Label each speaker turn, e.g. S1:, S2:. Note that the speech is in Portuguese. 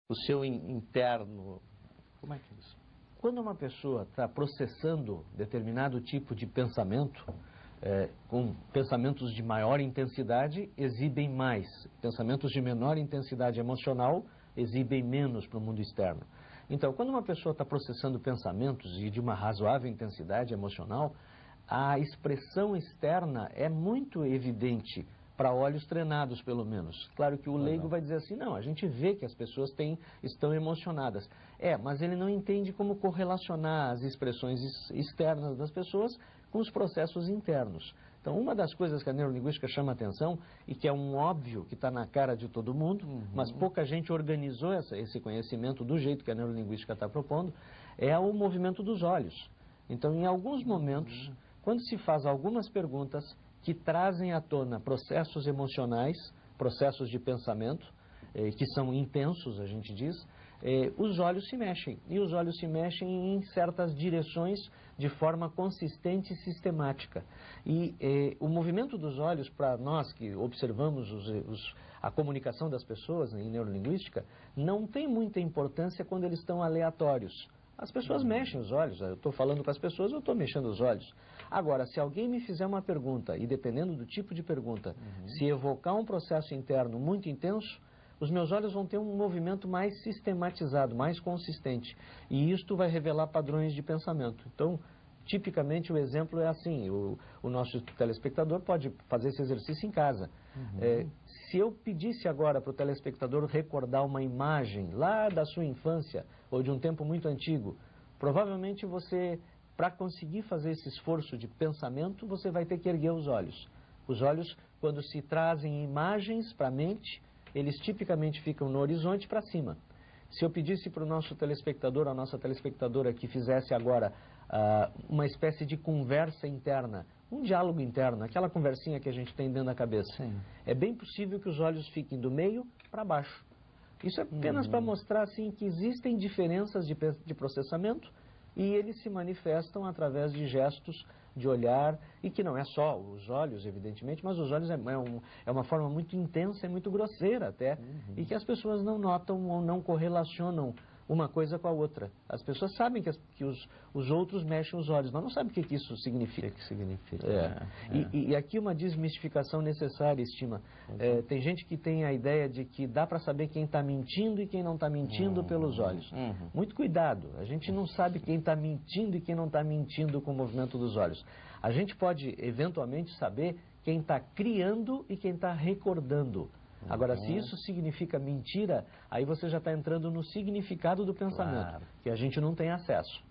S1: o seu interno. Como é que é isso? Quando uma pessoa está processando determinado tipo de pensamento, com pensamentos de maior intensidade, exibem mais. Pensamentos de menor intensidade emocional exibem menos para o mundo externo. Então, quando uma pessoa está processando pensamentos e de uma razoável intensidade emocional, a expressão externa é muito evidente para olhos treinados, pelo menos. Claro que o leigo vai dizer assim, não, a gente vê que as pessoas estão emocionadas. Mas ele não entende como correlacionar as expressões externas das pessoas com os processos internos. Então, uma das coisas que a neurolinguística chama atenção, e que é um óbvio que está na cara de todo mundo, mas pouca gente organizou esse conhecimento do jeito que a neurolinguística está propondo, é o movimento dos olhos. Então, em alguns momentos, quando se faz algumas perguntas que trazem à tona processos emocionais, processos de pensamento, que são intensos, a gente diz, os olhos se mexem. E os olhos se mexem em certas direções de forma consistente e sistemática. E o movimento dos olhos, para nós que observamos a comunicação das pessoas em neurolinguística, não tem muita importância quando eles estão aleatórios. As pessoas mexem os olhos, eu estou falando com as pessoas, eu estou mexendo os olhos. Agora, se alguém me fizer uma pergunta, e dependendo do tipo de pergunta, se evocar um processo interno muito intenso, os meus olhos vão ter um movimento mais sistematizado, mais consistente. E isto vai revelar padrões de pensamento. Então, tipicamente o exemplo é assim, o nosso telespectador pode fazer esse exercício em casa. Se eu pedisse agora para o telespectador recordar uma imagem lá da sua infância, ou de um tempo muito antigo, provavelmente você, para conseguir fazer esse esforço de pensamento, você vai ter que erguer os olhos. Os olhos, quando se trazem imagens para a mente, eles tipicamente ficam no horizonte para cima. Se eu pedisse para o nosso telespectador, a nossa telespectadora, que fizesse agora uma espécie de conversa interna, um diálogo interno, aquela conversinha que a gente tem dentro da cabeça, é bem possível que os olhos fiquem do meio para baixo. Isso é apenas para mostrar assim, que existem diferenças de processamento e eles se manifestam através de gestos de olhar, e que não é só os olhos, evidentemente, mas os olhos é uma forma muito intensa e muito grosseira até, e que as pessoas não notam ou não correlacionam uma coisa com a outra. As pessoas sabem que os outros mexem os olhos, mas não sabem o que isso significa.
S2: O que significa.
S1: E aqui uma desmistificação necessária, Estima. Tem gente que tem a ideia de que dá para saber quem está mentindo e quem não está mentindo pelos olhos. Muito cuidado, a gente não sabe quem está mentindo e quem não está mentindo com o movimento dos olhos. A gente pode, eventualmente, saber quem está criando e quem está recordando. Agora, se isso significa mentira, aí você já está entrando no significado do pensamento, que a gente não tem acesso.